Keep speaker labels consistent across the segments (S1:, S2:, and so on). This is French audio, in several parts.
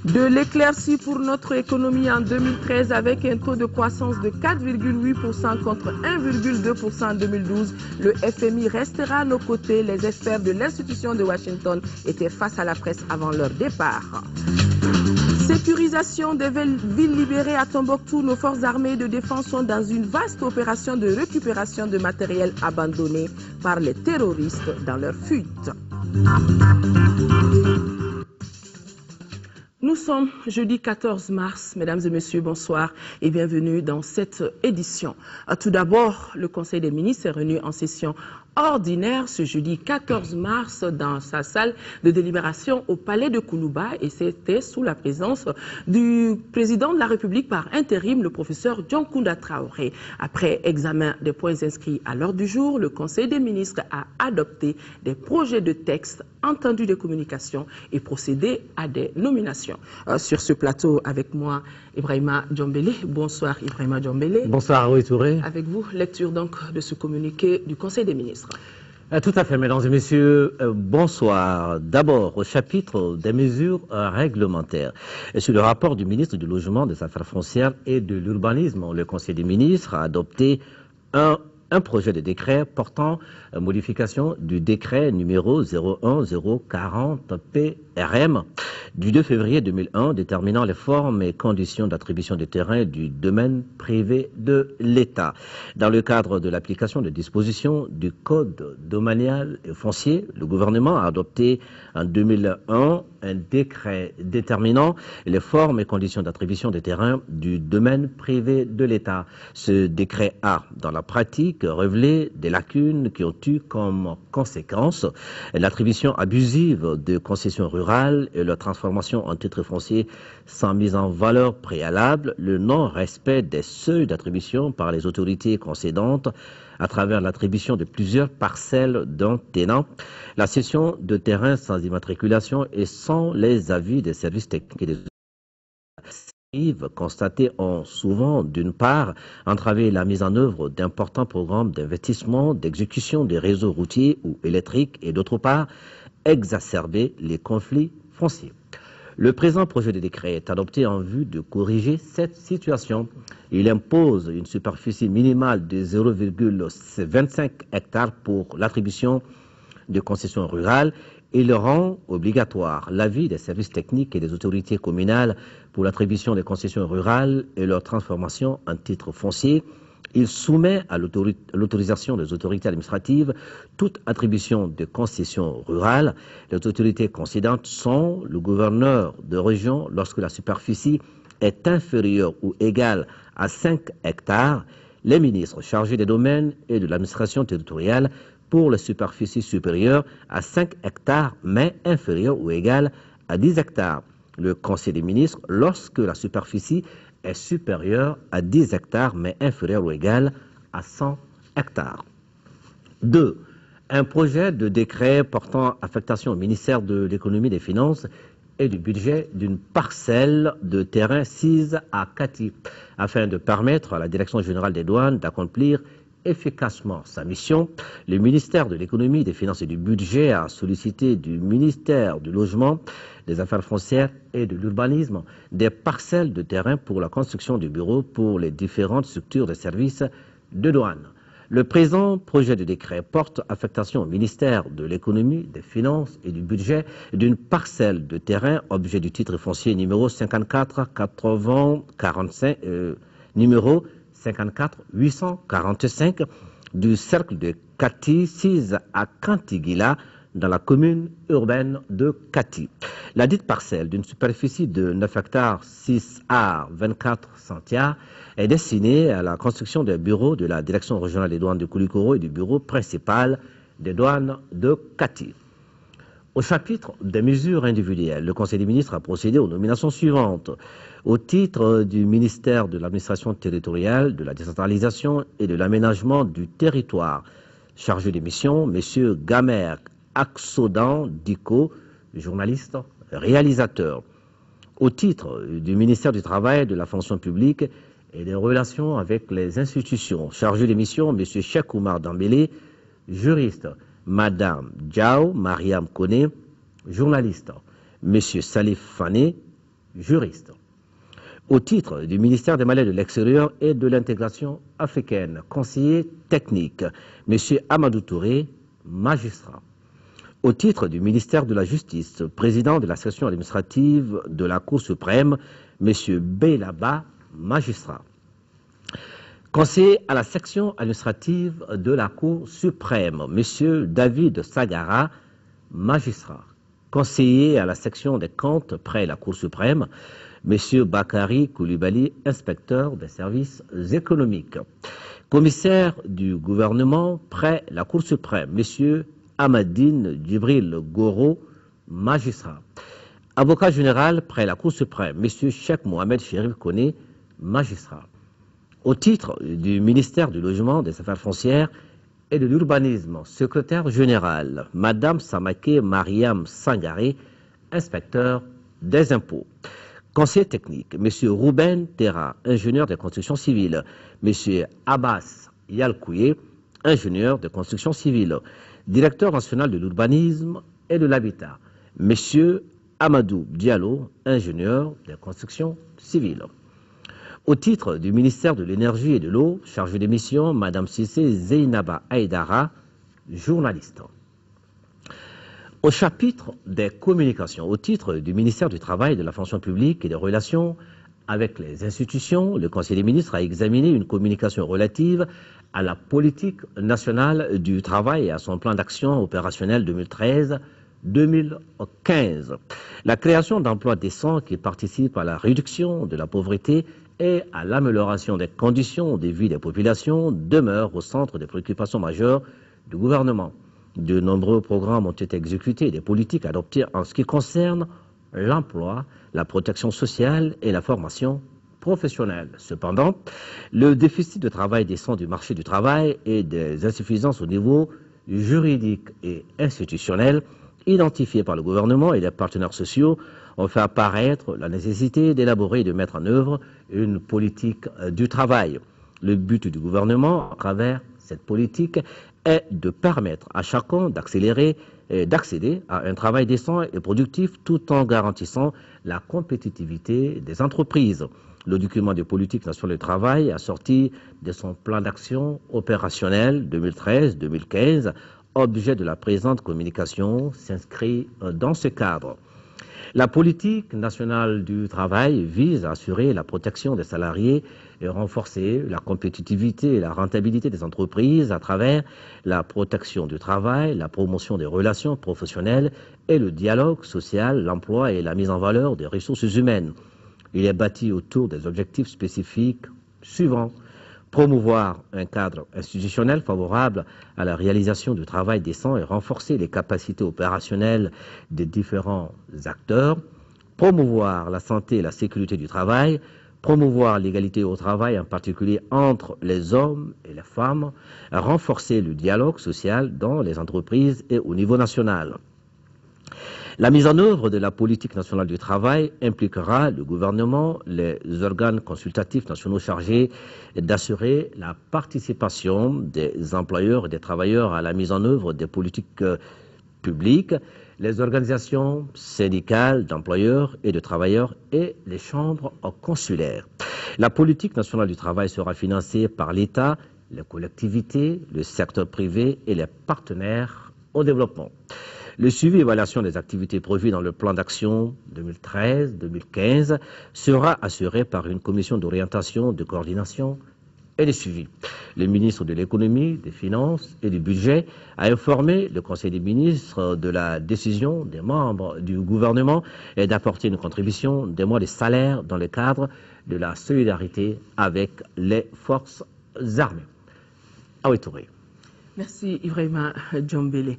S1: De l'éclaircie pour notre économie en 2013 avec un taux de croissance de 4,8% contre 1,2% en 2012. Le FMI restera à nos côtés. Les experts de l'institution de Washington étaient face à la presse avant leur départ. Sécurisation des villes libérées à Tombouctou, nos forces armées de défense sont dans une vaste opération de récupération de matériel abandonné par les terroristes dans leur fuite. Nous sommes jeudi 14 mars. Mesdames et messieurs, bonsoir et bienvenue dans cette édition. Tout d'abord, le Conseil des ministres est réuni en session ordinaire ce jeudi 14 mars dans sa salle de délibération au Palais de Koulouba et c'était sous la présence du président de la République par intérim, le professeur Dioncounda Traoré. Après examen des points inscrits à l'ordre du jour, le Conseil des ministres a adopté des projets de texte, entendu des communications et procédé à des nominations. Sur ce plateau avec moi, Ibrahima Djombélé. Bonsoir Ibrahima Djombélé.
S2: Bonsoir Aroui Touré.
S1: Avec vous, lecture donc de ce communiqué du Conseil des ministres.
S2: Tout à fait, mesdames et messieurs, bonsoir. D'abord, au chapitre des mesures réglementaires. Sur le rapport du ministre du Logement, des Affaires foncières et de l'Urbanisme, le Conseil des ministres a adopté un projet de décret portant modification du décret numéro 01040 PRM du 2 février 2001 déterminant les formes et conditions d'attribution des terrains du domaine privé de l'État. Dans le cadre de l'application des dispositions du Code domanial et foncier, le gouvernement a adopté en 2001 un décret déterminant les formes et conditions d'attribution des terrains du domaine privé de l'État. Ce décret a, dans la pratique, révélé des lacunes qui ont eu comme conséquence l'attribution abusive de concessions rurales et leur transformation en titre foncier sans mise en valeur préalable, le non-respect des seuils d'attribution par les autorités concédantes à travers l'attribution de plusieurs parcelles d'un tenant, la cession de terrains sans immatriculation et sans les avis des services techniques et des constatés ont souvent, d'une part, entravé la mise en œuvre d'importants programmes d'investissement, d'exécution des réseaux routiers ou électriques et d'autre part, exacerbé les conflits fonciers. Le présent projet de décret est adopté en vue de corriger cette situation. Il impose une superficie minimale de 0,25 hectares pour l'attribution de concessions rurales. Il rend obligatoire l'avis des services techniques et des autorités communales pour l'attribution des concessions rurales et leur transformation en titre foncier. Il soumet à l'autorisation des autorités administratives toute attribution de concessions rurales. Les autorités concédantes sont le gouverneur de région lorsque la superficie est inférieure ou égale à 5 hectares, les ministres chargés des domaines et de l'administration territoriale pour la superficie supérieure à 5 hectares mais inférieure ou égale à 10 hectares. Le Conseil des ministres lorsque la superficie est supérieure à 10 hectares mais inférieure ou égale à 100 hectares. 2. Un projet de décret portant affectation au ministère de l'économie, des finances et du budget d'une parcelle de terrain sise à Kati, afin de permettre à la Direction générale des douanes d'accomplir efficacement sa mission. Le ministère de l'économie, des finances et du budget a sollicité du ministère du logement, des affaires foncières et de l'urbanisme des parcelles de terrain pour la construction de bureaux pour les différentes structures de services de douane. Le présent projet de décret porte affectation au ministère de l'économie, des finances et du budget d'une parcelle de terrain, objet du titre foncier numéro 54 80 45 numéro 54 845 du cercle de Kati, 6 à Kantigila, dans la commune urbaine de Kati. La dite parcelle d'une superficie de 9 hectares 6 à 24 centiares est destinée à la construction des bureaux de la Direction régionale des douanes de Koulikoro et du bureau principal des douanes de Kati. Au chapitre des mesures individuelles, le Conseil des ministres a procédé aux nominations suivantes. Au titre du ministère de l'administration territoriale, de la décentralisation et de l'aménagement du territoire, chargé des missions, M. Gamer Aksodan Diko, journaliste, réalisateur. Au titre du ministère du Travail, de la fonction publique et des relations avec les institutions, chargé des missions, M. Cheikh Oumar Dambélé, juriste. Madame Diao Mariam Kone, journaliste. M. Salif Fane, juriste. Au titre du ministère des Malais de l'Extérieur et de l'intégration africaine, conseiller technique, M. Amadou Touré, magistrat. Au titre du ministère de la Justice, président de la section administrative de la Cour suprême, M. Beylaba, magistrat. Conseiller à la section administrative de la Cour suprême, M. David Sagara, magistrat. Conseiller à la section des comptes près la Cour suprême, M. Bakari Koulibaly, inspecteur des services économiques. Commissaire du gouvernement près la Cour suprême, M. Amadine Djibril Goro, magistrat. Avocat général près la Cour suprême, M. Cheikh Mohamed Chérif Koné, magistrat. Au titre du ministère du Logement, des Affaires foncières et de l'Urbanisme, secrétaire général, Mme Samake Mariam Sangaré, inspecteur des impôts. Conseiller technique, M. Rouben Terra, ingénieur de construction civile, M. Abbas Yalkouye, ingénieur de construction civile, directeur national de l'urbanisme et de l'habitat, M. Amadou Diallo, ingénieur de construction civile. Au titre du ministère de l'Énergie et de l'Eau, chargé de mission, Mme Sissé Zeynaba Aïdara, journaliste. Au chapitre des communications, au titre du ministère du Travail, de la fonction publique et des relations avec les institutions, le Conseil des ministres a examiné une communication relative à la politique nationale du travail et à son plan d'action opérationnel 2013-2015. La création d'emplois décents qui participent à la réduction de la pauvreté et à l'amélioration des conditions de vie des populations demeure au centre des préoccupations majeures du gouvernement. De nombreux programmes ont été exécutés et des politiques adoptées en ce qui concerne l'emploi, la protection sociale et la formation professionnelle. Cependant, le déficit de travail décent du marché du travail et des insuffisances au niveau juridique et institutionnel identifiés par le gouvernement et les partenaires sociaux ont fait apparaître la nécessité d'élaborer et de mettre en œuvre une politique du travail. Le but du gouvernement, à travers cette politique, est de permettre à chacun d'accéder à un travail décent et productif tout en garantissant la compétitivité des entreprises. Le document de politique nationale du travail, assorti de son plan d'action opérationnel 2013-2015, objet de la présente communication, s'inscrit dans ce cadre. La politique nationale du travail vise à assurer la protection des salariés et renforcer la compétitivité et la rentabilité des entreprises à travers la protection du travail, la promotion des relations professionnelles et le dialogue social, l'emploi et la mise en valeur des ressources humaines. Il est bâti autour des objectifs spécifiques suivants: promouvoir un cadre institutionnel favorable à la réalisation du travail décent et renforcer les capacités opérationnelles des différents acteurs, promouvoir la santé et la sécurité du travail, promouvoir l'égalité au travail, en particulier entre les hommes et les femmes, renforcer le dialogue social dans les entreprises et au niveau national. La mise en œuvre de la politique nationale du travail impliquera le gouvernement, les organes consultatifs nationaux chargés d'assurer la participation des employeurs et des travailleurs à la mise en œuvre des politiques publiques, les organisations syndicales d'employeurs et de travailleurs et les chambres consulaires. La politique nationale du travail sera financée par l'État, les collectivités, le secteur privé et les partenaires au développement. Le suivi et évaluation des activités prévues dans le plan d'action 2013-2015 sera assuré par une commission d'orientation, de coordination et de suivi. Le ministre de l'Économie, des Finances et du Budget a informé le Conseil des ministres de la décision des membres du gouvernement et d'apporter une contribution des mois de salaire dans le cadre de la solidarité avec les forces armées. Aoué Touré.
S1: Merci Ibrahima Djombele.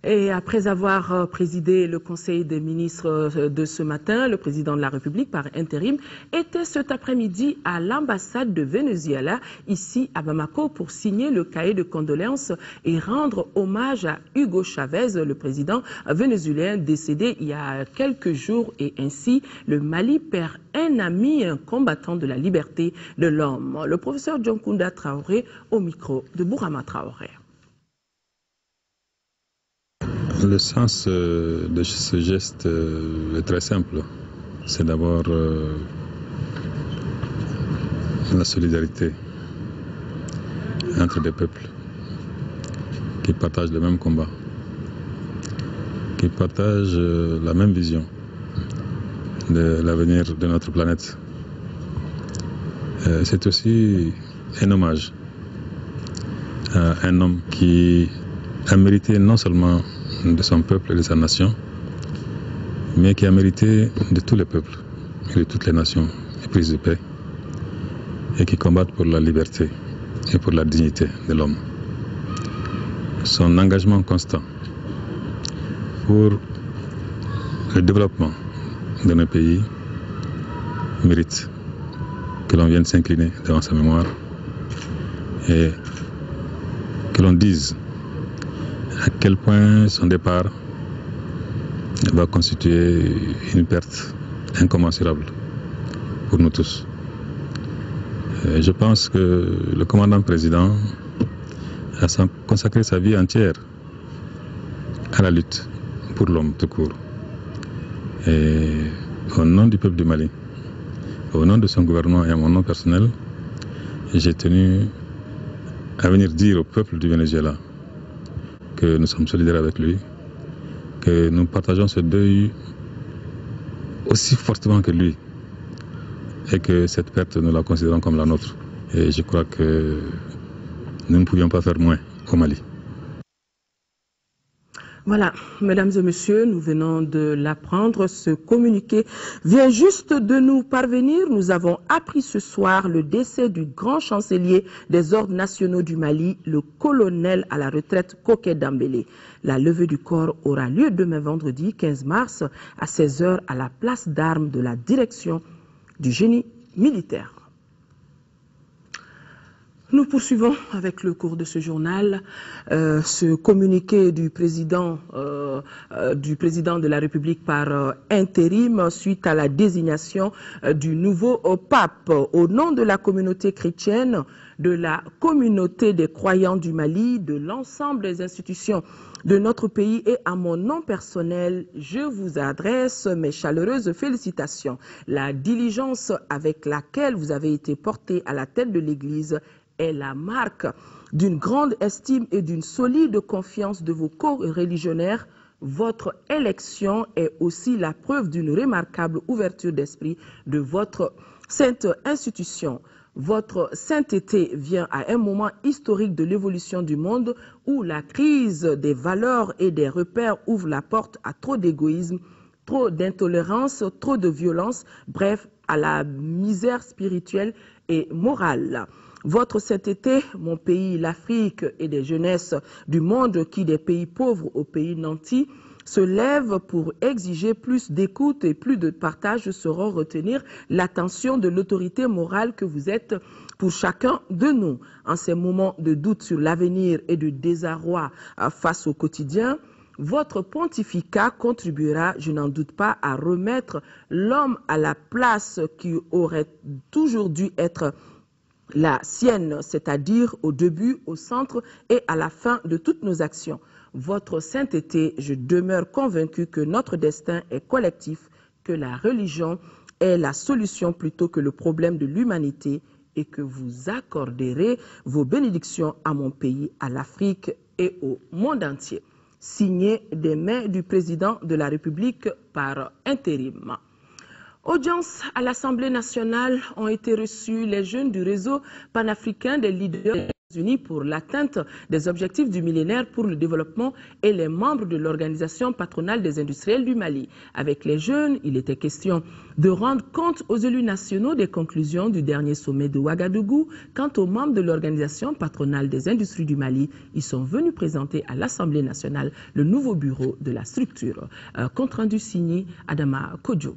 S1: Et après avoir présidé le Conseil des ministres de ce matin, le président de la République par intérim était cet après-midi à l'ambassade de Venezuela, ici à Bamako, pour signer le cahier de condoléances et rendre hommage à Hugo Chavez, le président vénézuélien décédé il y a quelques jours. Et ainsi, le Mali perd un ami, un combattant de la liberté de l'homme. Le professeur Djonkunda Traoré au micro de Bourama Traoré.
S3: Le sens de ce geste est très simple. c'est d'abord la solidarité entre des peuples qui partagent le même combat, qui partagent la même vision de l'avenir de notre planète. C'est aussi un hommage à un homme qui a mérité non seulement de son peuple et de sa nation, mais qui a mérité de tous les peuples et de toutes les nations éprises de paix et qui combattent pour la liberté et pour la dignité de l'homme. Son engagement constant pour le développement de nos pays mérite que l'on vienne s'incliner devant sa mémoire et que l'on dise à quel point son départ va constituer une perte incommensurable pour nous tous. Et je pense que le commandant président a consacré sa vie entière à la lutte pour l'homme tout court. Et au nom du peuple du Mali, au nom de son gouvernement et à mon nom personnel, j'ai tenu à venir dire au peuple du Venezuela que nous sommes solidaires avec lui, que nous partageons ce deuil aussi fortement que lui et que cette perte, nous la considérons comme la nôtre. Et je crois que nous ne pouvions pas faire moins au Mali.
S1: Voilà, mesdames et messieurs, nous venons de l'apprendre. Ce communiqué vient juste de nous parvenir. Nous avons appris ce soir le décès du grand chancelier des ordres nationaux du Mali, le colonel à la retraite Koké Dambélé. La levée du corps aura lieu demain vendredi 15 mars à 16h à la place d'armes de la direction du génie militaire. Nous poursuivons avec le cours de ce journal. Ce communiqué du président de la République par intérim suite à la désignation du nouveau pape. Au nom de la communauté chrétienne, de la communauté des croyants du Mali, de l'ensemble des institutions de notre pays et à mon nom personnel, je vous adresse mes chaleureuses félicitations. La diligence avec laquelle vous avez été porté à la tête de l'Église est la marque d'une grande estime et d'une solide confiance de vos co-religionnaires. Votre élection est aussi la preuve d'une remarquable ouverture d'esprit de votre sainte institution. Votre sainteté vient à un moment historique de l'évolution du monde où la crise des valeurs et des repères ouvre la porte à trop d'égoïsme, trop d'intolérance, trop de violence, bref, à la misère spirituelle et morale. Votre sainteté, mon pays, l'Afrique et des jeunesses du monde qui, des pays pauvres aux pays nantis, se lèvent pour exiger plus d'écoute et plus de partage, sauront retenir l'attention de l'autorité morale que vous êtes pour chacun de nous. En ces moments de doute sur l'avenir et de désarroi face au quotidien, votre pontificat contribuera, je n'en doute pas, à remettre l'homme à la place qui aurait toujours dû être la sienne, c'est-à-dire au début, au centre et à la fin de toutes nos actions. Votre sainteté, je demeure convaincu que notre destin est collectif, que la religion est la solution plutôt que le problème de l'humanité et que vous accorderez vos bénédictions à mon pays, à l'Afrique et au monde entier. Signé des mains du président de la République par intérim. Audience à l'Assemblée nationale ont été reçus les jeunes du réseau panafricain des leaders des États-Unis pour l'atteinte des objectifs du millénaire pour le développement et les membres de l'Organisation patronale des industriels du Mali. Avec les jeunes, il était question de rendre compte aux élus nationaux des conclusions du dernier sommet de Ouagadougou. Quant aux membres de l'Organisation patronale des industries du Mali, ils sont venus présenter à l'Assemblée nationale le nouveau bureau de la structure. Compte rendu signé Adama Kodjo.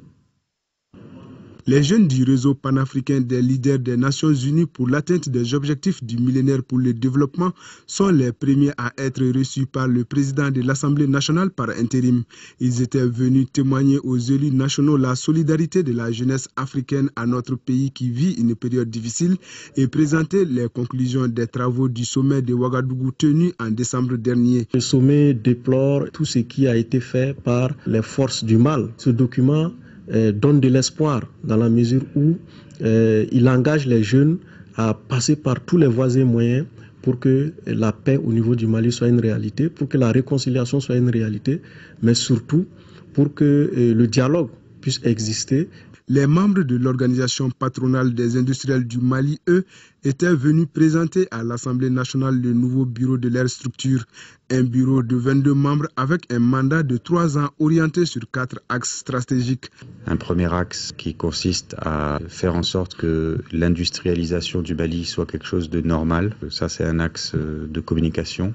S4: Les jeunes du réseau panafricain des leaders des Nations Unies pour l'atteinte des objectifs du millénaire pour le développement sont les premiers à être reçus par le président de l'Assemblée nationale par intérim. Ils étaient venus témoigner aux élus nationaux la solidarité de la jeunesse africaine à notre pays qui vit une période difficile et présenter les conclusions des travaux du sommet de Ouagadougou tenu en décembre dernier.
S5: Le sommet déplore tout ce qui a été fait par les forces du mal. Ce document donne de l'espoir dans la mesure où il engage les jeunes à passer par tous les voies et moyens pour que la paix au niveau du Mali soit une réalité, pour que la réconciliation soit une réalité, mais surtout pour que le dialogue puisse exister.
S4: Les membres de l'organisation patronale des industriels du Mali, eux, étaient venus présenter à l'Assemblée nationale le nouveau bureau de leur structure. Un bureau de 22 membres avec un mandat de 3 ans orienté sur 4 axes stratégiques.
S6: Un premier axe qui consiste à faire en sorte que l'industrialisation du Mali soit quelque chose de normal. Ça, c'est un axe de communication.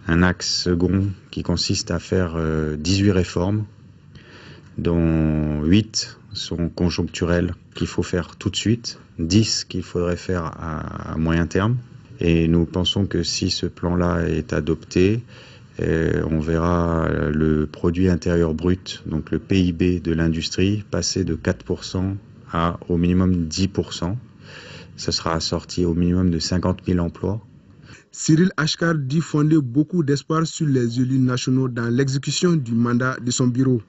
S6: Un axe second qui consiste à faire 18 réformes, dont 8 sont conjoncturelles qu'il faut faire tout de suite, 10 qu'il faudrait faire à moyen terme. Et nous pensons que si ce plan-là est adopté, on verra le produit intérieur brut, donc le PIB de l'industrie, passer de 4% à au minimum 10%. Ce sera assorti au minimum de 50 000 emplois.
S4: Cyril Achkar dit fonder beaucoup d'espoir sur les élus nationaux dans l'exécution du mandat de son bureau.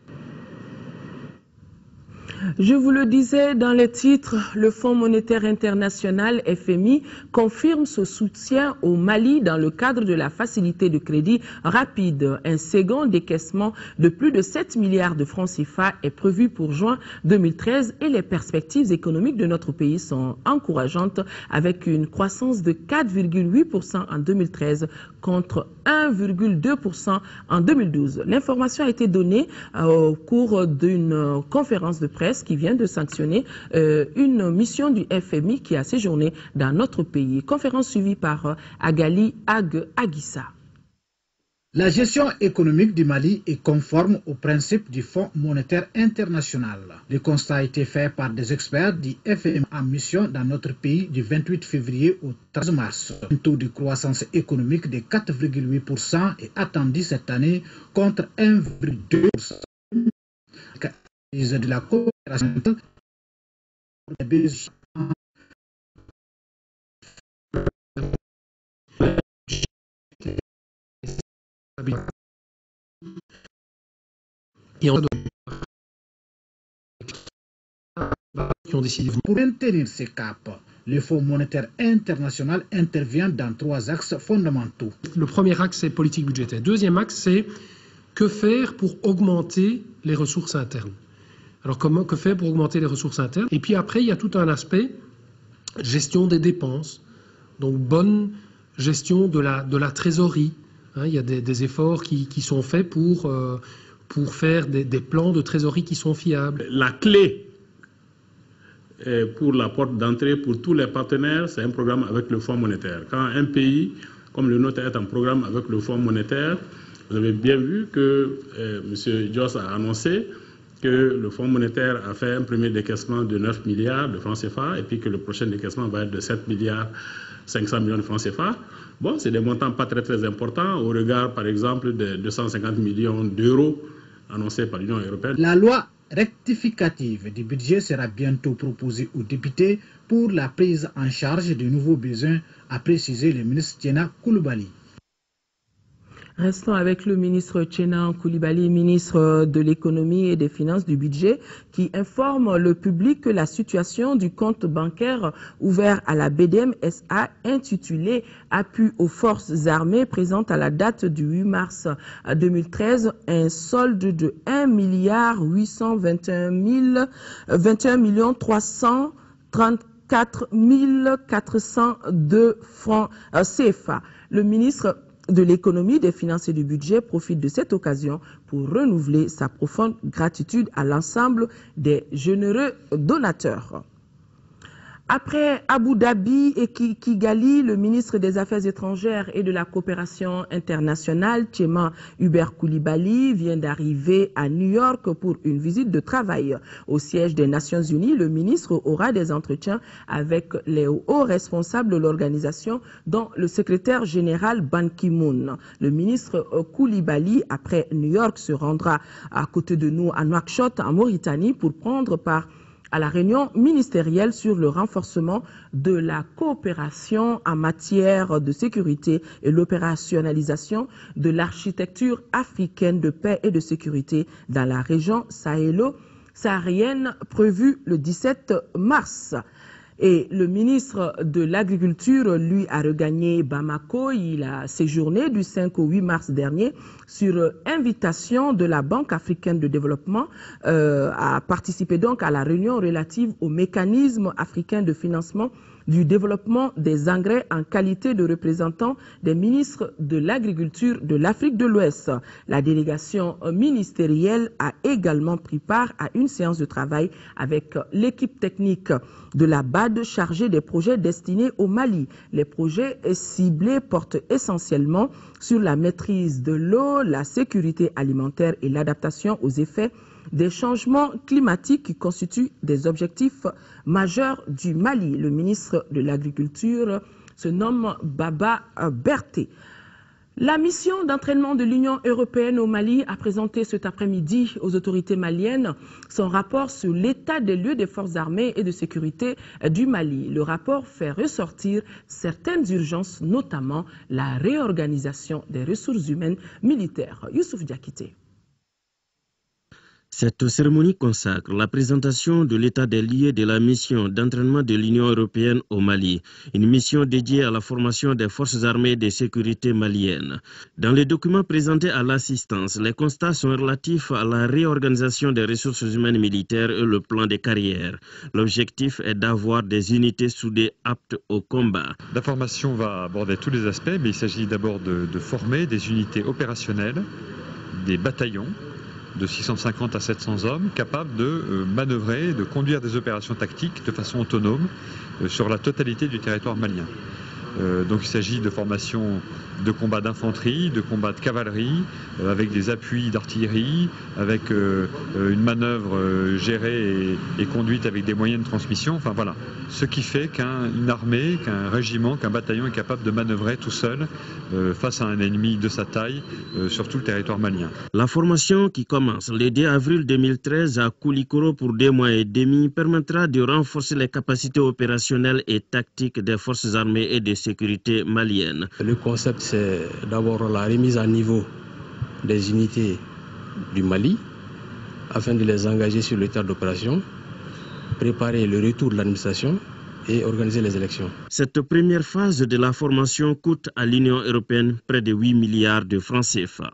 S1: Je vous le disais dans les titres, le Fonds monétaire international FMI confirme ce soutien au Mali dans le cadre de la facilité de crédit rapide. Un second décaissement de plus de 7 milliards de francs CFA est prévu pour juin 2013 et les perspectives économiques de notre pays sont encourageantes avec une croissance de 4,8% en 2013 contre 1,2% en 2012. L'information a été donnée au cours d'une conférence de presse qui vient de sanctionner une mission du FMI qui a séjourné dans notre pays. Conférence suivie par Agali Agissa.
S7: La gestion économique du Mali est conforme aux principes du Fonds monétaire international. Le constat a été fait par des experts du FMI en mission dans notre pays du 28 février au 13 mars. Un taux de croissance économique de 4,8% est attendu cette année contre 1,2%. De la coopération des besoins.
S8: Qui ont décidé.
S7: Pour maintenir ces caps, le Fonds monétaire international intervient dans 3 axes fondamentaux.
S8: Le premier axe, c'est politique budgétaire. Deuxième axe, c'est que faire pour augmenter les ressources internes. Alors, que faire pour augmenter les ressources internes? Et puis après, il y a tout un aspect gestion des dépenses, donc bonne gestion de la trésorerie. Hein, il y a des efforts qui sont faits pour faire des plans de trésorerie qui sont fiables.
S9: La clé pour la porte d'entrée pour tous les partenaires, c'est un programme avec le Fonds monétaire. Quand un pays comme le nôtre est en programme avec le Fonds monétaire, vous avez bien vu que M. Joss a annoncé que le Fonds monétaire a fait un premier décaissement de 9 milliards de francs CFA et puis que le prochain décaissement va être de 7 milliards 500 millions de francs CFA. Bon, c'est des montants pas très importants au regard, par exemple, de 250 millions d'euros annoncés par l'Union européenne.
S7: La loi rectificative du budget sera bientôt proposée aux députés pour la prise en charge de nouveaux besoins, a précisé le ministre Tiena Coulibaly.
S1: Restons avec le ministre Tchénan Coulibaly, ministre de l'économie et des finances du budget, qui informe le public que la situation du compte bancaire ouvert à la BDM SA intitulé « Appui aux forces armées » présente à la date du 8 mars 2013 un solde de 1 821 334 402 francs CFA. Le ministre de l'économie, des finances et du budget profite de cette occasion pour renouveler sa profonde gratitude à l'ensemble des généreux donateurs. Après Abu Dhabi et Kigali, le ministre des Affaires étrangères et de la coopération internationale, Tchénan Hubert Coulibaly, vient d'arriver à New York pour une visite de travail. Au siège des Nations Unies, le ministre aura des entretiens avec les hauts responsables de l'organisation, dont le secrétaire général Ban Ki-moon. Le ministre Coulibaly, après New York, se rendra à côté de nous à Nouakchott, en Mauritanie, pour prendre part à la réunion ministérielle sur le renforcement de la coopération en matière de sécurité et l'opérationnalisation de l'architecture africaine de paix et de sécurité dans la région saharienne prévue le 17 mars. Et le ministre de l'Agriculture, lui, a regagné Bamako. Il a séjourné du 5 au 8 mars dernier sur invitation de la Banque africaine de développement à participer donc à la réunion relative au mécanisme africain de financement du développement des engrais en qualité de représentant des ministres de l'Agriculture de l'Afrique de l'Ouest. La délégation ministérielle a également pris part à une séance de travail avec l'équipe technique de la BAD chargée des projets destinés au Mali. Les projets ciblés portent essentiellement sur la maîtrise de l'eau, la sécurité alimentaire et l'adaptation aux effets des changements climatiques qui constituent des objectifs majeurs du Mali. Le ministre de l'Agriculture se nomme Baba Berté. La mission d'entraînement de l'Union européenne au Mali a présenté cet après-midi aux autorités maliennes son rapport sur l'état des lieux des forces armées et de sécurité du Mali. Le rapport fait ressortir certaines urgences, notamment la réorganisation des ressources humaines militaires. Youssouf Diakité.
S10: Cette cérémonie consacre la présentation de l'état des lieux de la mission d'entraînement de l'Union européenne au Mali, une mission dédiée à la formation des forces armées et de sécurité maliennes. Dans les documents présentés à l'assistance, les constats sont relatifs à la réorganisation des ressources humaines militaires et le plan de carrière. L'objectif est d'avoir des unités soudées aptes au combat.
S11: La formation va aborder tous les aspects, mais il s'agit d'abord de former des unités opérationnelles, des bataillons, de 650 à 700 hommes capables de manœuvrer, de conduire des opérations tactiques de façon autonome sur la totalité du territoire malien. Donc il s'agit de formation de combats d'infanterie, de combats de cavalerie, avec des appuis d'artillerie, avec une manœuvre gérée et conduite avec des moyens de transmission. Enfin voilà, ce qui fait qu'une armée, qu'un régiment, qu'un bataillon est capable de manœuvrer tout seul face à un ennemi de sa taille sur tout le territoire malien.
S10: La formation qui commence le 2 avril 2013 à Koulikoro pour 2 mois et demi permettra de renforcer les capacités opérationnelles et tactiques des forces armées et de sécurité maliennes.
S12: Le concept, c'est d'abord la remise à niveau des unités du Mali afin de les engager sur le terrain d'opération, préparer le retour de l'administration et organiser les élections.
S10: Cette première phase de la formation coûte à l'Union européenne près de 8 milliards de francs CFA.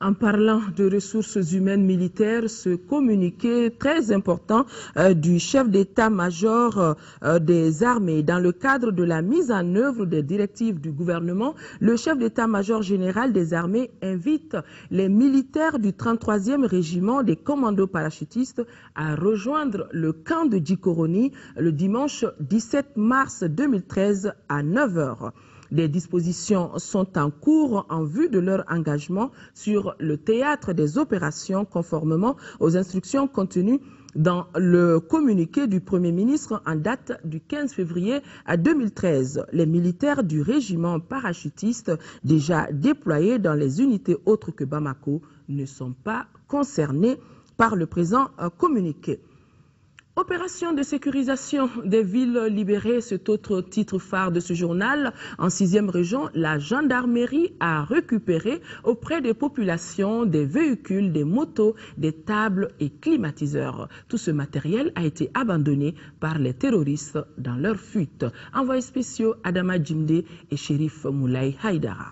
S1: En parlant de ressources humaines militaires, ce communiqué très important du chef d'état-major des armées. Dans le cadre de la mise en œuvre des directives du gouvernement, le chef d'état-major général des armées invite les militaires du 33e régiment des commandos parachutistes à rejoindre le camp de Djikoroni le dimanche 17 mars 2013 à 9h. Des dispositions sont en cours en vue de leur engagement sur le théâtre des opérations conformément aux instructions contenues dans le communiqué du Premier ministre en date du 15 février 2013. Les militaires du régiment parachutiste déjà déployés dans les unités autres que Bamako ne sont pas concernés par le présent communiqué. Opération de sécurisation des villes libérées, cet autre titre phare de ce journal. En 6e région, la gendarmerie a récupéré auprès des populations des véhicules, des motos, des tables et climatiseurs. Tout ce matériel a été abandonné par les terroristes dans leur fuite. Envoyés spéciaux Adama Djimde et Shérif Moulay Haïdara.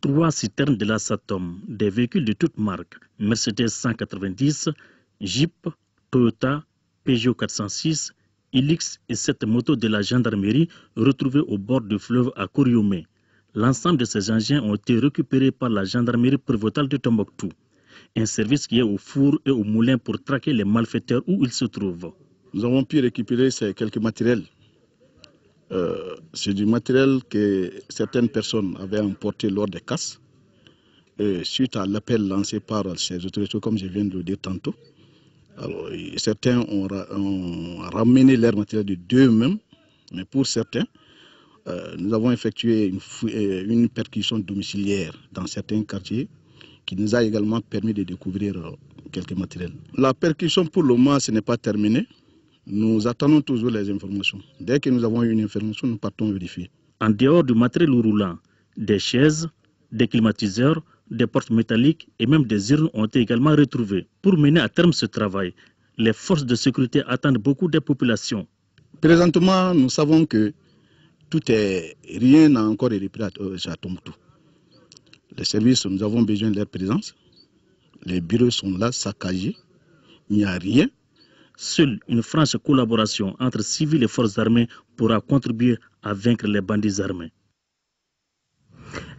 S13: 3 citernes de la Satom, des véhicules de toutes marques, Mercedes 190, Jeep, Toyota, Peugeot 406, Hilux et 7 motos de la gendarmerie retrouvées au bord du fleuve à Kouriomé. L'ensemble de ces engins ont été récupérés par la gendarmerie prévôtale de Tombouctou, un service qui est au four et au moulin pour traquer les malfaiteurs où ils se trouvent.
S14: Nous avons pu récupérer quelques matériels. C'est du matériel que certaines personnes avaient emporté lors des casses, suite à l'appel lancé par ces autorités, comme je viens de le dire tantôt. Alors, certains ont ramené leur matériel de d'eux-mêmes, mais pour certains, nous avons effectué une perquisition domiciliaire dans certains quartiers qui nous a également permis de découvrir quelques matériels. La perquisition pour le moment, ce n'est pas terminé. Nous attendons toujours les informations. Dès que nous avons une information, nous partons vérifier.
S13: En dehors du matériel roulant, des chaises, des climatiseurs, des portes métalliques et même des urnes ont été également retrouvées. Pour mener à terme ce travail, les forces de sécurité attendent beaucoup des populations.
S14: Présentement, nous savons que rien n'a encore été repris à Tombouctou. Les services, nous avons besoin de leur présence. Les bureaux sont là, saccagés. Il n'y a rien.
S13: Seule une franche collaboration entre civils et forces armées pourra contribuer à vaincre les bandits armés.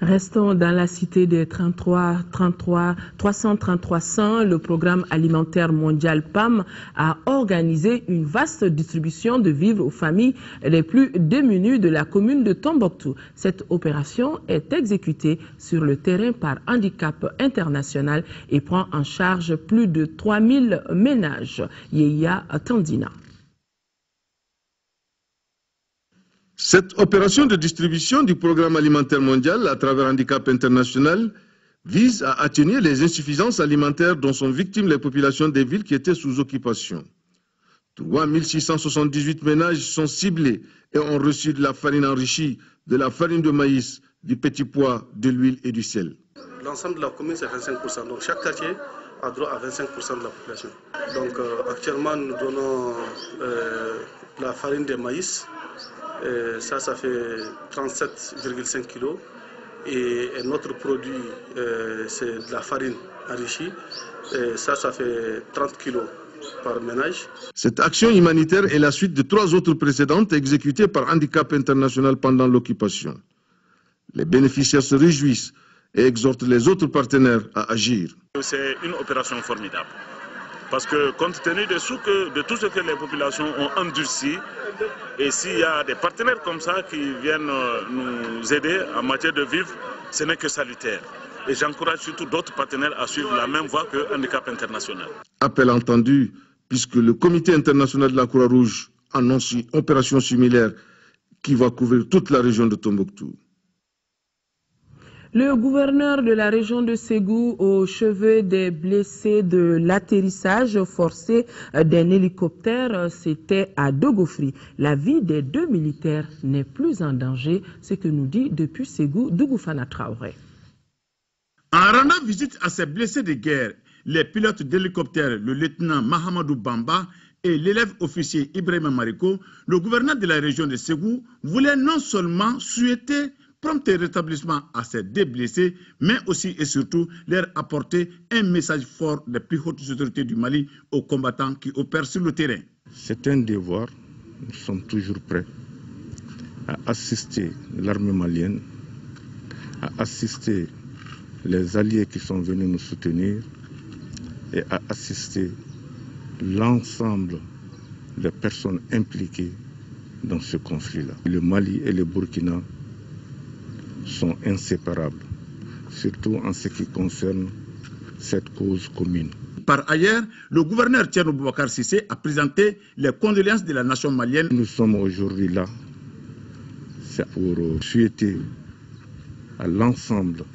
S1: Restons dans la cité des 333-100. Le programme alimentaire mondial PAM a organisé une vaste distribution de vivres aux familles les plus démunies de la commune de Tombouctou. Cette opération est exécutée sur le terrain par Handicap International et prend en charge plus de 3000 ménages. Yeya Tandina.
S15: Cette opération de distribution du programme alimentaire mondial à travers Handicap International vise à atténuer les insuffisances alimentaires dont sont victimes les populations des villes qui étaient sous occupation. 3678 ménages sont ciblés et ont reçu de la farine enrichie, de la farine de maïs, du petit pois, de l'huile et du sel.
S16: L'ensemble de la commune, c'est 25%. Donc chaque quartier a droit à 25% de la population. Donc actuellement, nous donnons la farine de maïs. Ça fait 37,5 kg. Et notre produit, c'est de la farine enrichie. Ça fait 30 kg par ménage.
S15: Cette action humanitaire est la suite de 3 autres précédentes exécutées par Handicap International pendant l'occupation. Les bénéficiaires se réjouissent et exhortent les autres partenaires à agir.
S17: C'est une opération formidable. Parce que compte tenu de tout ce que les populations ont endurci, et s'il y a des partenaires comme ça qui viennent nous aider en matière de vivre, ce n'est que salutaire. Et j'encourage surtout d'autres partenaires à suivre la même voie que Handicap International.
S15: Appel entendu, puisque le Comité international de la Croix-Rouge annonce une opération similaire qui va couvrir toute la région de Tombouctou.
S1: Le gouverneur de la région de Ségou, au chevet des blessés de l'atterrissage forcé d'un hélicoptère, c'était à Dogofri. La vie des 2 militaires n'est plus en danger, ce que nous dit depuis Ségou Dougoufana Traoré.
S18: En rendant visite à ces blessés de guerre, les pilotes d'hélicoptère, le lieutenant Mahamadou Bamba et l'élève officier Ibrahima Mariko, le gouverneur de la région de Ségou, voulait non seulement souhaiter prompt rétablissement à ces 2 blessés, mais aussi et surtout leur apporter un message fort des plus hautes autorités du Mali aux combattants qui opèrent sur le terrain.
S14: C'est un devoir, nous sommes toujours prêts à assister l'armée malienne, à assister les alliés qui sont venus nous soutenir et à assister l'ensemble des personnes impliquées dans ce conflit-là. Le Mali et le Burkina sont inséparables, surtout en ce qui concerne cette cause commune.
S18: Par ailleurs, le gouverneur Thierno Boubacar Sissé a présenté les condoléances de la nation malienne.
S14: Nous sommes aujourd'hui là, c'est pour souhaiter à l'ensemble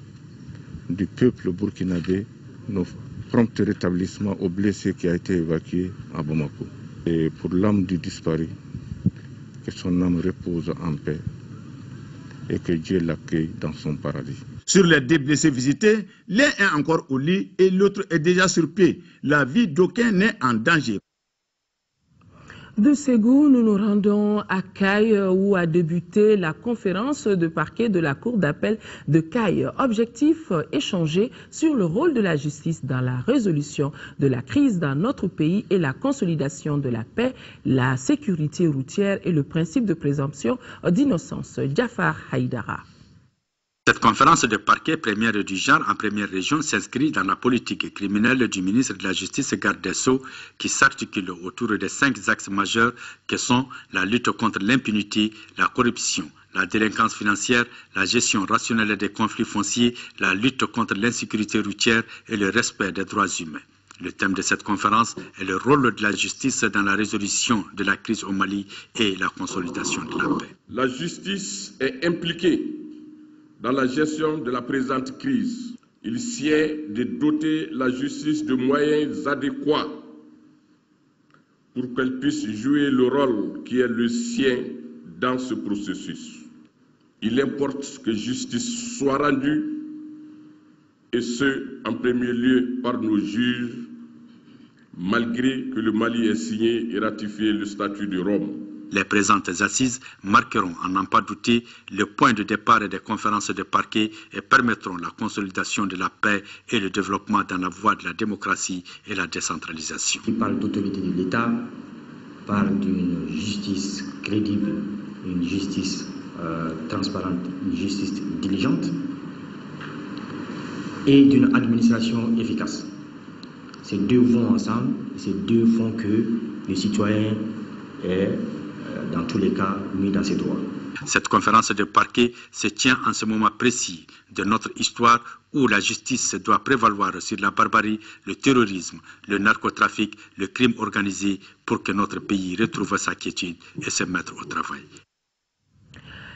S14: du peuple burkinabé nos prompts rétablissements aux blessés qui a été évacué à Bamako. Et pour l'âme du disparu, que son âme repose en paix et que Dieu l'accueille dans son paradis.
S18: Sur les 2 blessés visités, l'un est encore au lit et l'autre est déjà sur pied. La vie d'aucun n'est en danger.
S1: De Ségou, nous nous rendons à Caille où a débuté la conférence de parquet de la Cour d'appel de Caille. Objectif, échanger sur le rôle de la justice dans la résolution de la crise dans notre pays et la consolidation de la paix, la sécurité routière et le principe de présomption d'innocence. Jafar Haïdara.
S19: Cette conférence de parquet première du genre en première région s'inscrit dans la politique criminelle du ministre de la Justice garde des Sceaux qui s'articule autour des 5 axes majeurs que sont la lutte contre l'impunité, la corruption, la délinquance financière, la gestion rationnelle des conflits fonciers, la lutte contre l'insécurité routière et le respect des droits humains. Le thème de cette conférence est le rôle de la justice dans la résolution de la crise au Mali et la consolidation de la paix.
S20: La justice est impliquée dans la gestion de la présente crise. Il sied de doter la justice de moyens adéquats pour qu'elle puisse jouer le rôle qui est le sien dans ce processus. Il importe que justice soit rendue et ce, en premier lieu, par nos juges, malgré que le Mali ait signé et ratifié le statut de Rome.
S19: Les présentes assises marqueront, à n'en pas douter, le point de départ des conférences de parquet et permettront la consolidation de la paix et le développement dans la voie de la démocratie et la décentralisation.
S21: Qui parle d'autorité de l'État, parle d'une justice crédible, une justice transparente, une justice diligente et d'une administration efficace. Ces deux vont ensemble, ces deux font que le citoyen est dans tous les cas mis dans ses droits.
S19: Cette conférence de parquet se tient en ce moment précis de notre histoire où la justice doit prévaloir sur la barbarie, le terrorisme, le narcotrafic, le crime organisé pour que notre pays retrouve sa quiétude et se mette au travail.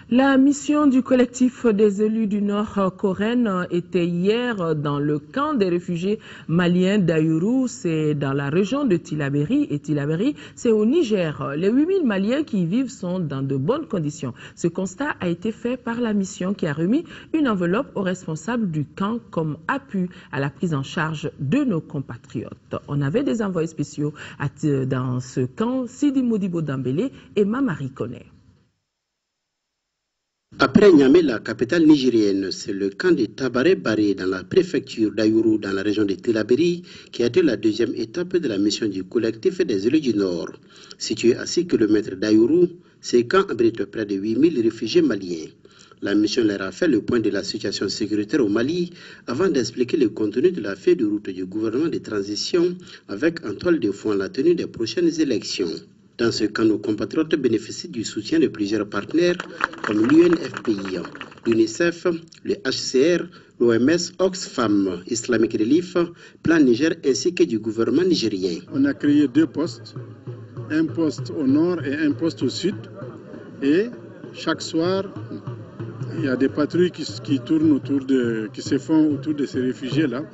S1: La mission du collectif des élus du Nord Corène était hier dans le camp des réfugiés maliens d'Ayourou, c'est dans la région de Tillabéri. Et Tillabéri, c'est au Niger. Les 8000 Maliens qui y vivent sont dans de bonnes conditions. Ce constat a été fait par la mission qui a remis une enveloppe aux responsables du camp comme appui à la prise en charge de nos compatriotes. On avait des envoyés spéciaux dans ce camp, Sidi Modibo Dambélé et Mamari Kone.
S22: Après Niamey, la capitale nigérienne, c'est le camp de Tabaré-Baré dans la préfecture d'Ayourou, dans la région de Tillabéri, qui a été la deuxième étape de la mission du collectif des élus du Nord. Situé à 6 km d'Ayourou, ces camps abritent près de 8000 réfugiés maliens. La mission leur a fait le point de la situation sécuritaire au Mali avant d'expliquer le contenu de la feuille de route du gouvernement de transition avec en toile de fond la tenue des prochaines élections. Dans ce camp, nos compatriotes bénéficient du soutien de plusieurs partenaires comme l'UNFPI, l'UNICEF, le HCR, l'OMS, Oxfam, Islamic Relief, Plan Niger ainsi que du gouvernement nigérien.
S23: On a créé 2 postes, un poste au nord et un poste au sud. Et chaque soir, il y a des patrouilles qui tournent qui se font autour de ces réfugiés-là.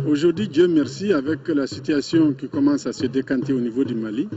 S23: Aujourd'hui, Dieu merci, avec la situation qui commence à se décanter au niveau du Mali,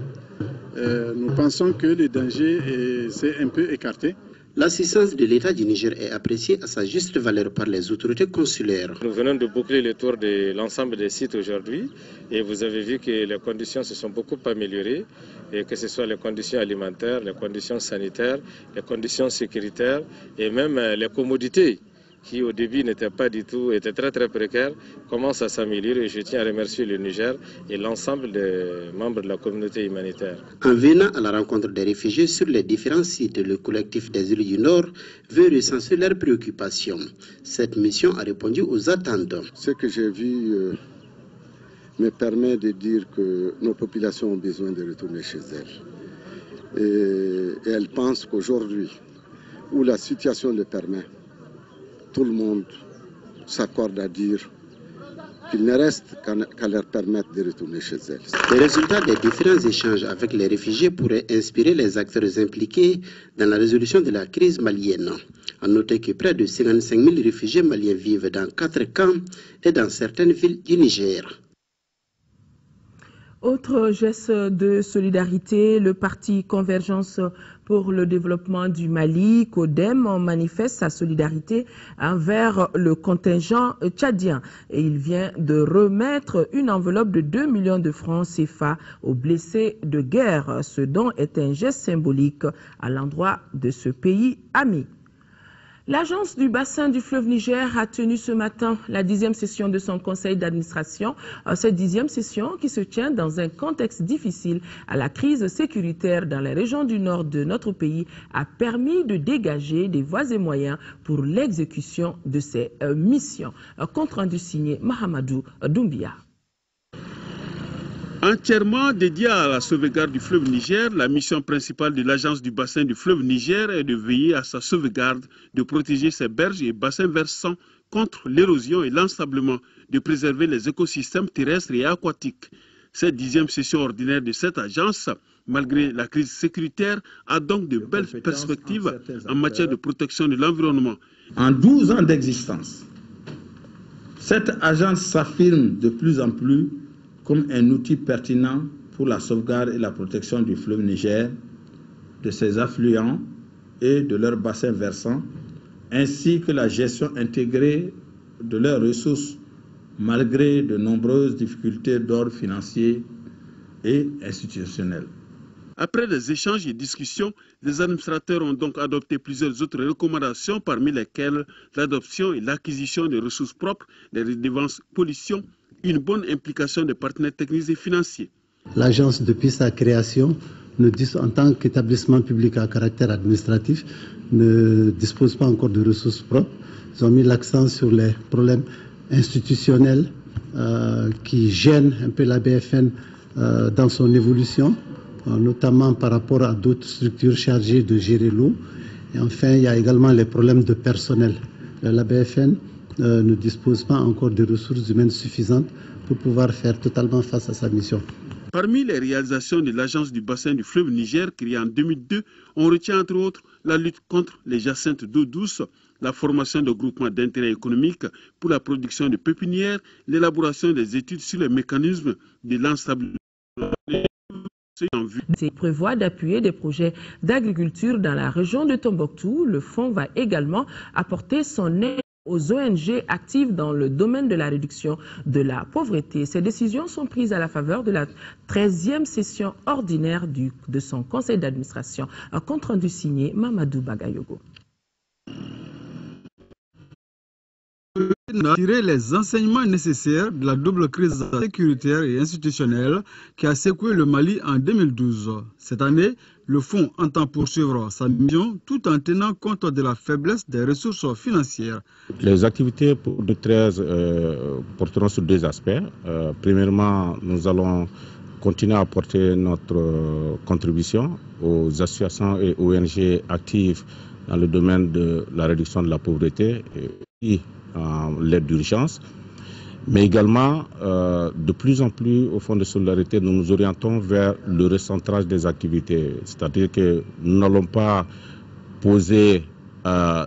S23: nous pensons que le danger s'est un peu écarté.
S22: L'assistance de l'État du Niger est appréciée à sa juste valeur par les autorités consulaires.
S24: Nous venons de boucler le tour de l'ensemble des sites aujourd'hui et vous avez vu que les conditions se sont beaucoup améliorées, et que ce soit les conditions alimentaires, les conditions sanitaires, les conditions sécuritaires et même les commodités qui au début n'étaient pas du tout, étaient très précaires, commencent à s'améliorer. Je tiens à remercier le Niger et l'ensemble des membres de la communauté humanitaire.
S22: En venant à la rencontre des réfugiés sur les différents sites, le collectif des élus du Nord veut recenser leurs préoccupations. Cette mission a répondu aux attentes.
S25: Ce que j'ai vu me permet de dire que nos populations ont besoin de retourner chez elles. Et elles pensent qu'aujourd'hui, où la situation le permet, tout le monde s'accorde à dire qu'il ne reste qu'à leur permettre de retourner chez elles.
S22: Les résultats des différents échanges avec les réfugiés pourraient inspirer les acteurs impliqués dans la résolution de la crise malienne. À noter que près de 55 000 réfugiés maliens vivent dans 4 camps et dans certaines villes du Niger.
S1: Autre geste de solidarité, le parti Convergence pour le développement du Mali, CODEM, manifeste sa solidarité envers le contingent tchadien. Et il vient de remettre une enveloppe de 2 millions de francs CFA aux blessés de guerre, ce dont est un geste symbolique à l'endroit de ce pays ami. L'agence du bassin du fleuve Niger a tenu ce matin la 10e session de son conseil d'administration. Cette 10e session qui se tient dans un contexte difficile à la crise sécuritaire dans les régions du nord de notre pays a permis de dégager des voies et moyens pour l'exécution de ces missions. Compte rendu signé Mahamadou Doumbia.
S26: Entièrement dédiée à la sauvegarde du fleuve Niger, la mission principale de l'agence du bassin du fleuve Niger est de veiller à sa sauvegarde, de protéger ses berges et bassins versants contre l'érosion et l'ensablement, de préserver les écosystèmes terrestres et aquatiques. Cette 10e session ordinaire de cette agence, malgré la crise sécuritaire, a donc de belles perspectives en matière de protection de l'environnement.
S27: En 12 ans d'existence, cette agence s'affirme de plus en plus comme un outil pertinent pour la sauvegarde et la protection du fleuve Niger, de ses affluents et de leurs bassins versants, ainsi que la gestion intégrée de leurs ressources malgré de nombreuses difficultés d'ordre financier et institutionnel.
S26: Après des échanges et discussions, les administrateurs ont donc adopté plusieurs autres recommandations, parmi lesquelles l'adoption et l'acquisition des ressources propres, des redevances pollution, une bonne implication des partenaires techniques et financiers.
S23: L'agence, depuis sa création, en tant qu'établissement public à caractère administratif, ne dispose pas encore de ressources propres. Ils ont mis l'accent sur les problèmes institutionnels qui gênent un peu la BFN dans son évolution, notamment par rapport à d'autres structures chargées de gérer l'eau. Et enfin, il y a également les problèmes de personnel. La BFN ne dispose pas encore de ressources humaines suffisantes pour pouvoir faire totalement face à sa mission.
S26: Parmi les réalisations de l'Agence du bassin du fleuve Niger, créée en 2002, on retient entre autres la lutte contre les jacinthes d'eau douce, la formation de groupements d'intérêt économique pour la production de pépinières, l'élaboration des études sur les mécanismes de l'instabilité.
S1: Il prévoit d'appuyer des projets d'agriculture dans la région de Tombouctou. Le fonds va également apporter son aide aux ONG actives dans le domaine de la réduction de la pauvreté. Ces décisions sont prises à la faveur de la 13e session ordinaire de son conseil d'administration. Un compte rendu signé Mamadou Bagayogo.
S2: Tirer les enseignements nécessaires de la double crise sécuritaire et institutionnelle qui a secoué le Mali en 2012. Cette année, le fonds entend poursuivre sa mission tout en tenant compte de la faiblesse des ressources financières.
S3: Les activités pour le 13 porteront sur deux aspects. Premièrement, nous allons continuer à apporter notre contribution aux associations et ONG actives dans le domaine de la réduction de la pauvreté et l'aide d'urgence. Mais également, de plus en plus, au Fonds de solidarité, nous nous orientons vers le recentrage des activités. C'est-à-dire que nous n'allons pas poser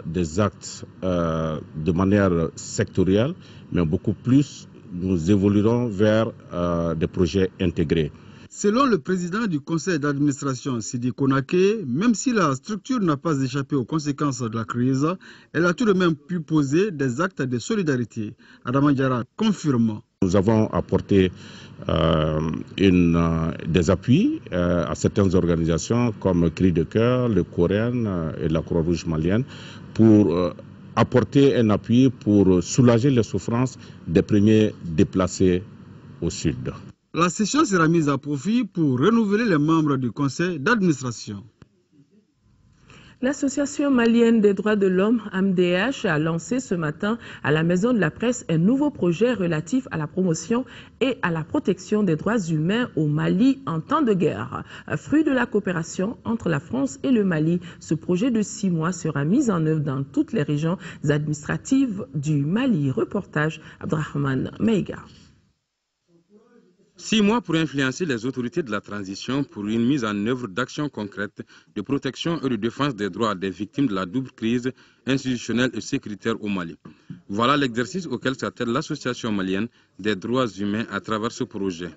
S3: des actes de manière sectorielle, mais beaucoup plus, nous évoluerons vers des projets intégrés.
S2: Selon le président du conseil d'administration, Sidi Konaké, même si la structure n'a pas échappé aux conséquences de la crise, elle a tout de même pu poser des actes de solidarité. Adama Diarra confirme.
S3: Nous avons apporté des appuis à certaines organisations comme Cris de Cœur, le Coréen et la Croix-Rouge malienne pour apporter un appui pour soulager les souffrances des premiers déplacés au sud.
S2: La session sera mise à profit pour renouveler les membres du conseil d'administration.
S1: L'Association malienne des droits de l'homme, AMDH, a lancé ce matin à la Maison de la Presse un nouveau projet relatif à la promotion et à la protection des droits humains au Mali en temps de guerre. Fruit de la coopération entre la France et le Mali, ce projet de 6 mois sera mis en œuvre dans toutes les régions administratives du Mali. Reportage Abdrahman Meiga.
S4: 6 mois pour influencer les autorités de la transition pour une mise en œuvre d'actions concrètes de protection et de défense des droits des victimes de la double crise institutionnelle et sécuritaire au Mali. Voilà l'exercice auquel s'attelle l'Association malienne des droits humains à travers ce projet.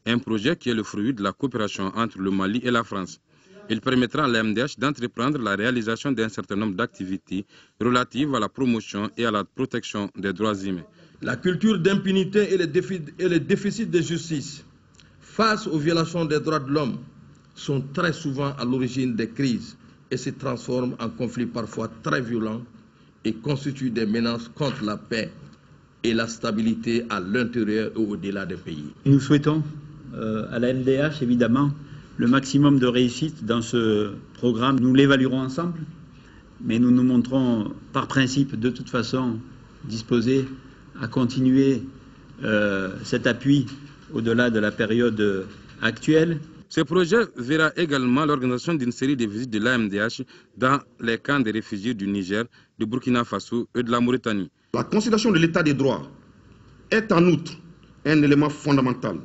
S4: Un projet qui est le fruit de la coopération entre le Mali et la France. Il permettra à l'AMDH d'entreprendre la réalisation d'un certain nombre d'activités relatives à la promotion et à la protection des droits humains.
S5: La culture d'impunité et les déficits de justice face aux violations des droits de l'homme sont très souvent à l'origine des crises et se transforment en conflits parfois très violents et constituent des menaces contre la paix et la stabilité à l'intérieur et au-delà des pays.
S6: Nous souhaitons à la MDH évidemment le maximum de réussite dans ce programme. Nous l'évaluerons ensemble, mais nous nous montrons par principe de toute façon disposés à continuer cet appui au-delà de la période actuelle.
S4: Ce projet verra également l'organisation d'une série de visites de l'AMDH dans les camps des réfugiés du Niger, du Burkina Faso et de la Mauritanie.
S8: La considération de l'état des droits est en outre un élément fondamental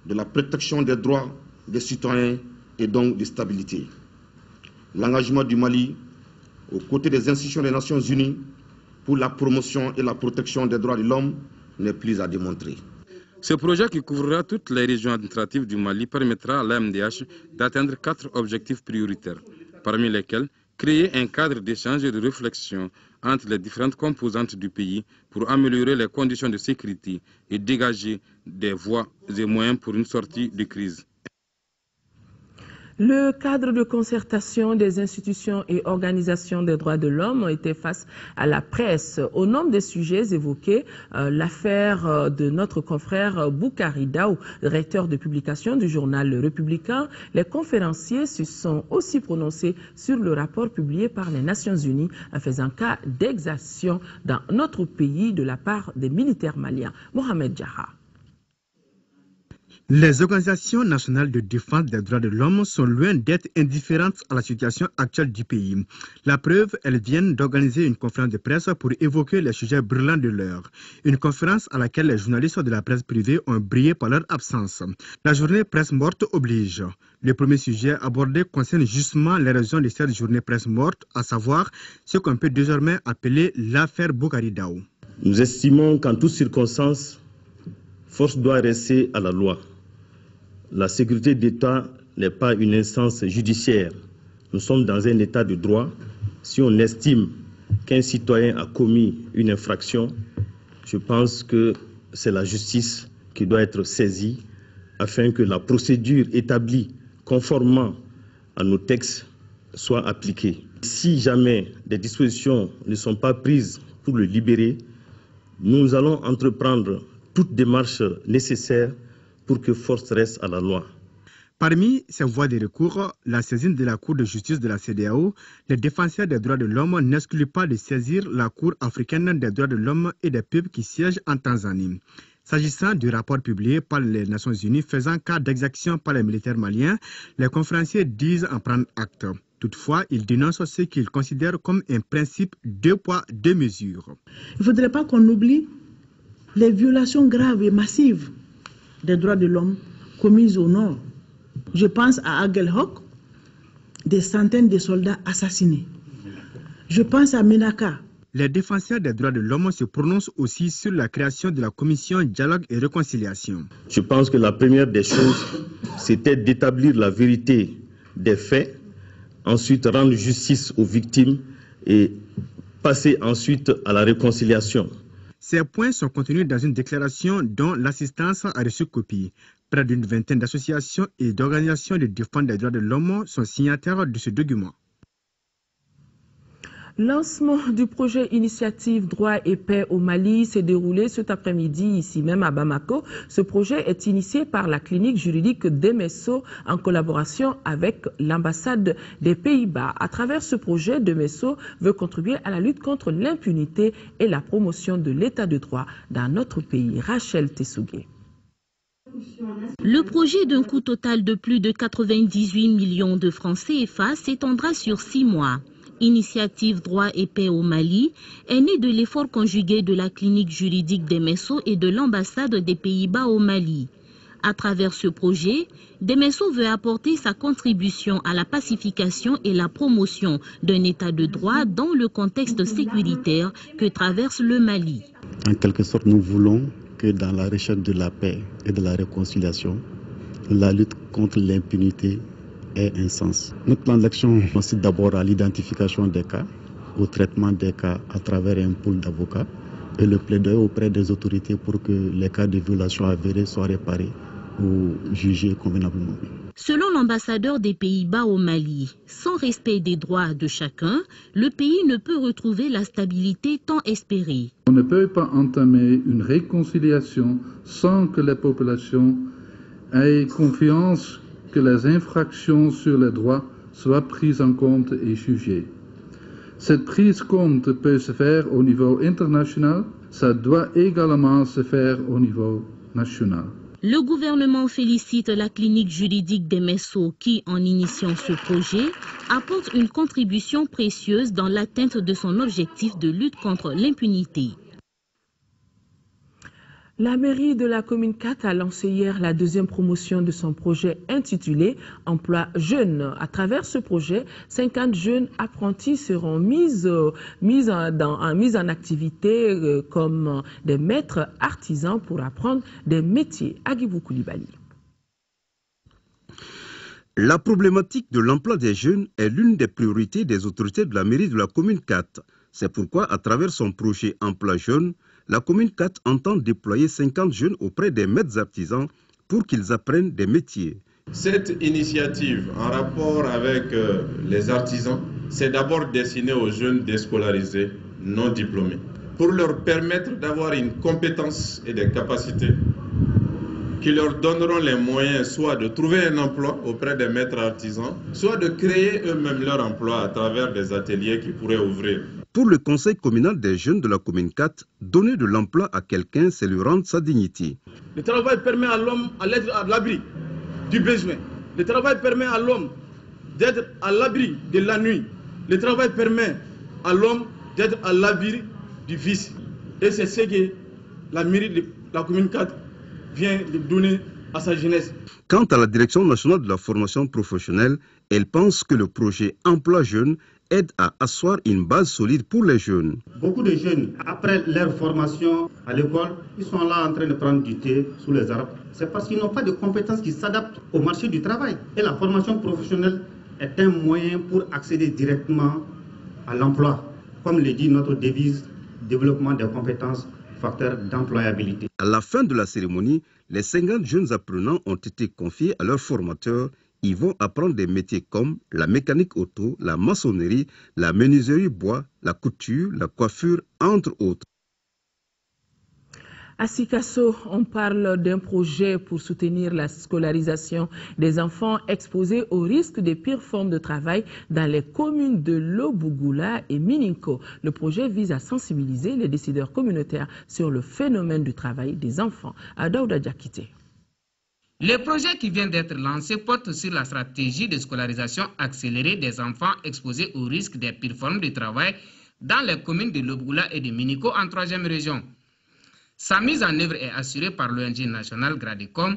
S8: de la protection des droits des citoyens et donc de stabilité. L'engagement du Mali aux côtés des institutions des Nations Unies pour la promotion et la protection des droits de l'homme n'est plus à démontrer.
S4: Ce projet qui couvrira toutes les régions administratives du Mali permettra à l'AMDH d'atteindre 4 objectifs prioritaires, parmi lesquels créer un cadre d'échange et de réflexion entre les différentes composantes du pays pour améliorer les conditions de sécurité et dégager des voies et moyens pour une sortie de crise.
S1: Le cadre de concertation des institutions et organisations des droits de l'homme était face à la presse. Au nombre des sujets évoqués, l'affaire de notre confrère Boukari Daou, directeur de publication du journal Le Républicain. Les conférenciers se sont aussi prononcés sur le rapport publié par les Nations Unies faisant cas d'exactions dans notre pays de la part des militaires maliens. Mohamed Diarra.
S7: Les organisations nationales de défense des droits de l'homme sont loin d'être indifférentes à la situation actuelle du pays. La preuve, elles viennent d'organiser une conférence de presse pour évoquer les sujets brûlants de l'heure. Une conférence à laquelle les journalistes de la presse privée ont brillé par leur absence. La journée presse morte oblige. Le premier sujet abordé concerne justement les raisons de cette journée presse morte, à savoir ce qu'on peut désormais appeler l'affaire Boukari Daou.
S9: Nous estimons qu'en toutes circonstances, force doit rester à la loi. La sécurité d'État n'est pas une instance judiciaire. Nous sommes dans un état de droit. Si on estime qu'un citoyen a commis une infraction, je pense que c'est la justice qui doit être saisie afin que la procédure établie conformément à nos textes soit appliquée. Si jamais des dispositions ne sont pas prises pour le libérer, nous allons entreprendre toute démarche nécessaire pour que force reste à la loi.
S7: Parmi ces voies de recours, la saisine de la Cour de justice de la CEDEAO, les défenseurs des droits de l'homme n'excluent pas de saisir la Cour africaine des droits de l'homme et des peuples qui siègent en Tanzanie. S'agissant du rapport publié par les Nations Unies faisant cas d'exactions par les militaires maliens, les conférenciers disent en prendre acte. Toutefois, ils dénoncent ce qu'ils considèrent comme un principe deux poids, deux mesures.
S10: Il ne faudrait pas qu'on oublie les violations graves et massives des droits de l'homme commises au nord. Je pense à Aguelhok, des centaines de soldats assassinés. Je pense à Menaka.
S7: Les défenseurs des droits de l'homme se prononcent aussi sur la création de la commission Dialogue et Réconciliation.
S9: Je pense que la première des choses, c'était d'établir la vérité des faits, ensuite rendre justice aux victimes et passer ensuite à la réconciliation.
S7: Ces points sont contenus dans une déclaration dont l'assistance a reçu copie. Près d'une vingtaine d'associations et d'organisations de défense des droits de l'homme sont signataires de ce document.
S1: Lancement du projet Initiative Droit et Paix au Mali s'est déroulé cet après-midi ici même à Bamako. Ce projet est initié par la clinique juridique d'Emesso en collaboration avec l'ambassade des Pays-Bas. À travers ce projet, Demesso veut contribuer à la lutte contre l'impunité et la promotion de l'état de droit dans notre pays. Rachel Tessougué.
S11: Le projet d'un coût total de plus de 98 millions de francs CFA s'étendra sur 6 mois. Initiative Droit et Paix au Mali est née de l'effort conjugué de la clinique juridique d'Emesso et de l'ambassade des Pays-Bas au Mali. À travers ce projet, Demesso veut apporter sa contribution à la pacification et la promotion d'un état de droit dans le contexte sécuritaire que traverse le Mali.
S12: En quelque sorte, nous voulons que dans la recherche de la paix et de la réconciliation, la lutte contre l'impunité ait un sens. Notre plan d'action consiste d'abord à l'identification des cas, au traitement des cas à travers un pool d'avocats et le plaidoyer auprès des autorités pour que les cas de violation avérés soient réparés ou jugés convenablement.
S11: Selon l'ambassadeur des Pays-Bas au Mali, sans respect des droits de chacun, le pays ne peut retrouver la stabilité tant espérée.
S23: On ne peut pas entamer une réconciliation sans que les populations aient confiance que les infractions sur les droits soient prises en compte et jugées. Cette prise en compte peut se faire au niveau international, ça doit également se faire au niveau national.
S11: Le gouvernement félicite la clinique juridique d'Emesso qui, en initiant ce projet, apporte une contribution précieuse dans l'atteinte de son objectif de lutte contre l'impunité.
S1: La mairie de la commune 4 a lancé hier la deuxième promotion de son projet intitulé Emploi Jeunes. À travers ce projet, 50 jeunes apprentis seront mis en activité comme des maîtres artisans pour apprendre des métiers. Agibou Koulibaly.
S13: La problématique de l'emploi des jeunes est l'une des priorités des autorités de la mairie de la commune 4. C'est pourquoi, à travers son projet Emploi Jeune, la commune 4 entend déployer 50 jeunes auprès des maîtres artisans pour qu'ils apprennent des métiers.
S14: Cette initiative en rapport avec les artisans, c'est d'abord destiné aux jeunes déscolarisés non diplômés, pour leur permettre d'avoir une compétence et des capacités qui leur donneront les moyens soit de trouver un emploi auprès des maîtres artisans, soit de créer eux-mêmes leur emploi à travers des ateliers qui pourraient ouvrir.
S13: Pour le conseil communal des jeunes de la commune 4, donner de l'emploi à quelqu'un, c'est lui rendre sa dignité.
S15: Le travail permet à l'homme d'être à l'abri du besoin. Le travail permet à l'homme d'être à l'abri de la nuit. Le travail permet à l'homme d'être à l'abri du vice. Et c'est ce que la mairie de la commune 4 vient de donner à sa jeunesse.
S13: Quant à la direction nationale de la formation professionnelle, elle pense que le projet Emploi Jeune aide à asseoir une base solide pour les jeunes.
S16: Beaucoup de jeunes, après leur formation à l'école, ils sont là en train de prendre du thé sous les arbres. C'est parce qu'ils n'ont pas de compétences qui s'adaptent au marché du travail. Et la formation professionnelle est un moyen pour accéder directement à l'emploi. Comme le dit notre devise, développement des compétences, facteur d'employabilité.
S13: À la fin de la cérémonie, les 50 jeunes apprenants ont été confiés à leurs formateurs. Ils vont apprendre des métiers comme la mécanique auto, la maçonnerie, la menuiserie bois, la couture, la coiffure, entre autres.
S1: À Sikasso, on parle d'un projet pour soutenir la scolarisation des enfants exposés au risque des pires formes de travail dans les communes de Lobougoula et Mininko. Le projet vise à sensibiliser les décideurs communautaires sur le phénomène du travail des enfants. À Daouda Diakité.
S17: Le projet qui vient d'être lancé porte sur la stratégie de scolarisation accélérée des enfants exposés au risque des pires formes de travail dans les communes de Lobougoula et de Mininko en 3e région. Sa mise en œuvre est assurée par l'ONG nationale Gradecom,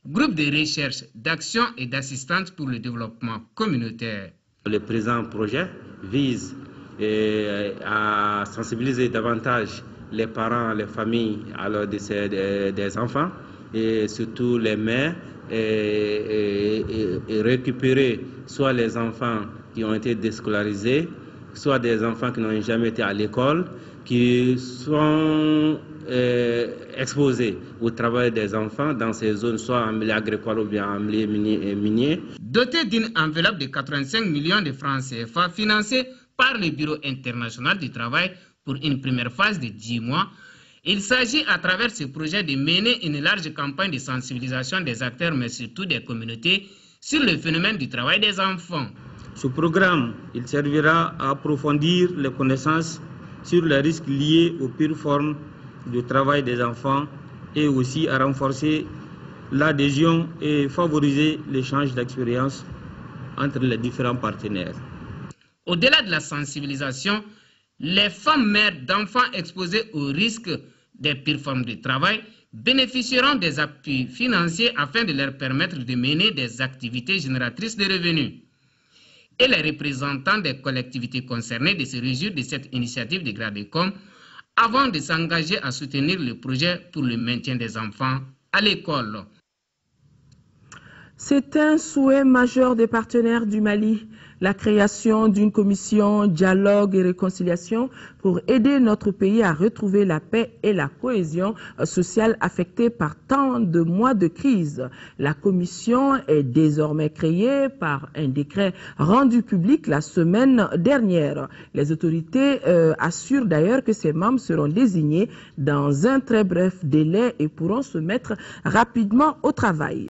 S17: groupe de recherche, d'action et d'assistance pour le développement communautaire.
S18: Le présent projet vise à sensibiliser davantage les parents, les familles à leur décès des enfants et surtout les mères et récupérer soit les enfants qui ont été déscolarisés, soit des enfants qui n'ont jamais été à l'école, qui sont exposés au travail des enfants dans ces zones, soit en milieu agricole ou bien en milieu minier.
S17: Doté d'une enveloppe de 85 millions de francs CFA financée par le Bureau international du travail pour une première phase de 10 mois, il s'agit à travers ce projet de mener une large campagne de sensibilisation des acteurs, mais surtout des communautés, sur le phénomène du travail des enfants.
S16: Ce programme, il servira à approfondir les connaissances sur les risques liés aux pires formes de travail des enfants et aussi à renforcer l'adhésion et favoriser l'échange d'expériences entre les différents partenaires.
S17: Au-delà de la sensibilisation, les femmes mères d'enfants exposés au risque des pires formes de travail bénéficieront des appuis financiers afin de leur permettre de mener des activités génératrices de revenus. Et les représentants des collectivités concernées de se réjouir de cette initiative de Gradecom avant de s'engager à soutenir le projet pour le maintien des enfants à l'école.
S1: C'est un souhait majeur des partenaires du Mali, la création d'une commission dialogue et réconciliation pour aider notre pays à retrouver la paix et la cohésion sociale affectée par tant de mois de crise. La commission est désormais créée par un décret rendu public la semaine dernière. Les autorités assurent d'ailleurs que ces membres seront désignés dans un très bref délai et pourront se mettre rapidement au travail.